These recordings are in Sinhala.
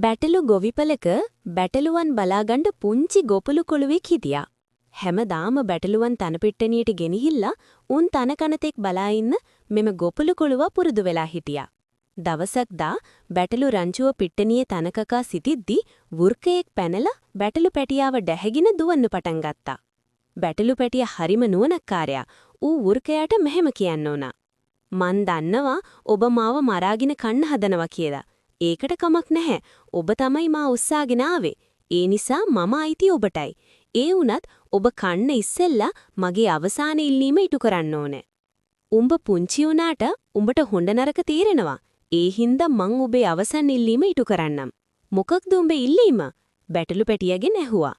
බැටළු ගොවිපලක බැටළුවන් බලාගන්න පුංචි ගොපළු කොළුවෙක් හිටියා. හැමදාම බැටළුවන් තනපිට්ටනියට ගෙනහිල්ලා උන් තනකනතෙක් බලා ඉන්න මෙම ගොපළු කොළුවා පුරුදු වෙලා හිටියා. දවසක් දා බැටළු රංචුව පිට්ටනියේ තනකකා සිටිද්දි වෘකයෙක් පැනලා බැටළු පැටියාව ඩැහැගෙන දුවන්න පටන් ගත්තා. බැටළු පැටිය හරිම නුවණක්කාරයා. ඌ වෘකයාට මෙහෙම කියන්න ඕන. "මන් දන්නවා ඔබ මාව මරාගෙන කන්න හදනවා කියලා. ඒකට කමක් නැහැ. ඔබ තමයි මා උස්සාගෙන ආවේ. ඒ නිසා මම අයිති ඔබටයි. ඒ වුණත් ඔබ කන්න ඉස්සෙල්ලා මගේ අවසාන ඉල්ලීම ඉටු කරන්න ඕනේ. උඹ පුංචි වුණාට උඹට හොඳ නරක තේරෙනවා. ඒ හින්දා මං ඔබේ අවසන් ඉල්ලීම ඉටු කරන්නම්. මොකක්ද උඹේ ඉල්ලීම?" බැටළු පැටියාගෙන් ඇහුවා.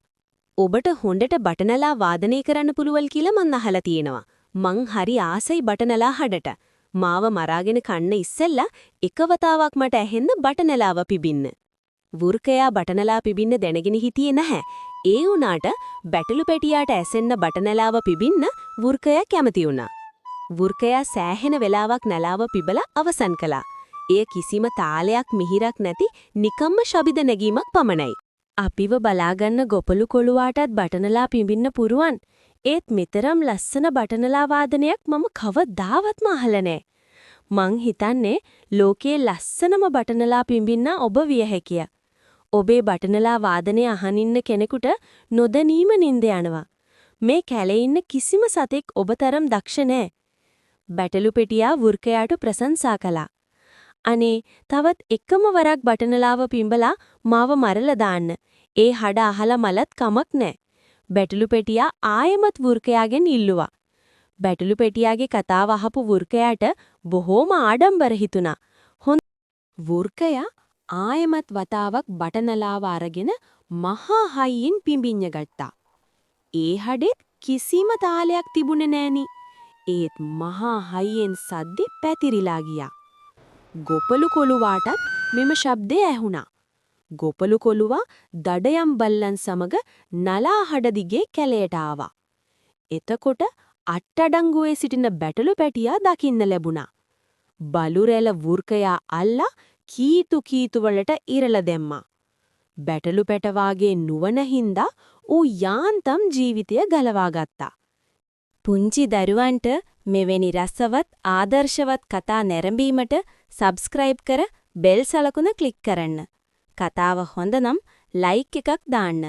"ඔබට හොඳට බටනලා වාදනය කරන්න පුළුවන් කියලා මං අහලා තියෙනවා. මං හරි ආසයි බටනලා හඩට. මාව මරාගෙන කන්න ඉස්සෙල්ලා එක වතාවක් මට ඇහෙන්න බටනලාව පිබින්න." වෘකයා බටනලා පිබින්න දැනගෙන හිටියේ නැහැ. ඒ වුණාට බැටළු පැටියාට ඇසෙන්න බටනලාව පිබින්න වෘකයා කැමති වුණා. වෘකයා සෑහෙන වෙලාවක් නලාව පිබලා අවසන් කළා. එය කිසිම තාලයක් මිහිරක් නැති නිකම්ම ශබ්ද නැගීමක් පමණයි. අපිව බලාගන්න ගොපළු කොළුවාටත් බටනලා පිඹින්න පුරුවන්. ඒත් මෙතරම් ලස්සන බටනලා වාදනයක් මම කවදාවත්ම අහලා නැහැ. මං හිතන්නේ ලෝකයේ ලස්සනම බටනලා පිඹින්න ඔබ විය හැකිය. ඔබේ බටනලා වාදනය අහනින්න කෙනෙකුට නොදැනීම නින්ද යනවා. මේ කැලේ ඉන්න කිසිම සතෙක් ඔබ තරම් දක්ෂ නැහැ. බැටළු පෙටියා වෘකයාට ප්‍රශංසා කළා. "අනේ තවත් එකම වරක් බටනලාව පිඹලා මාව මරලා දාන්න. ඒ හඩ අහලා මලත් කමක් නැහැ." බැටළු පෙටියා ආයෙමත් වෘකයාගෙන් ඉල්ලුවා. බැටළු පෙටියාගේ කතාව අහපු වෘකයාට බොහෝම ආඩම්බර හිතුණා. වෘකයා ආයෙමත් වතාවක් බටනලාව අරගෙන මහා හයියෙන් පිඹින්න ගත්තා. ඒ හඩෙත් කිසිම තාලයක් තිබුණේ නෑනි. ඒත් මහා හයියෙන් සද්දෙ පැතිරිලා ගියා. ගොපළු කොළුවාටත් මෙම ශබ්දය ඇහුණා. ගොපළු කොළුවා දඩයම් බල්ලන් සමග නලා හඩ දිගේ කැලයට ආවා. එතකොට අට්ටඩංගුවේ සිටින බැටළු පැටියා දකින්න ලැබුණා. බලු රැළ වෘකයා අල්ලා කීතු කීතු වලට ඉරලා දැම්මා. බැටළු පැටවාගේ නුවණ හින්දා ඌ යාන්තම් ජීවිතය ගලවා ගත්තා. පුංචි දරුවන්ට මෙවැනි රසවත් ආදර්ශවත් කතා නැරඹීමට සබ්ස්ක්‍රයිබ් කර බෙල් සලකුණ ක්ලික් කරන්න. කතාව හොඳ නම් ලයික් එකක් දාන්න.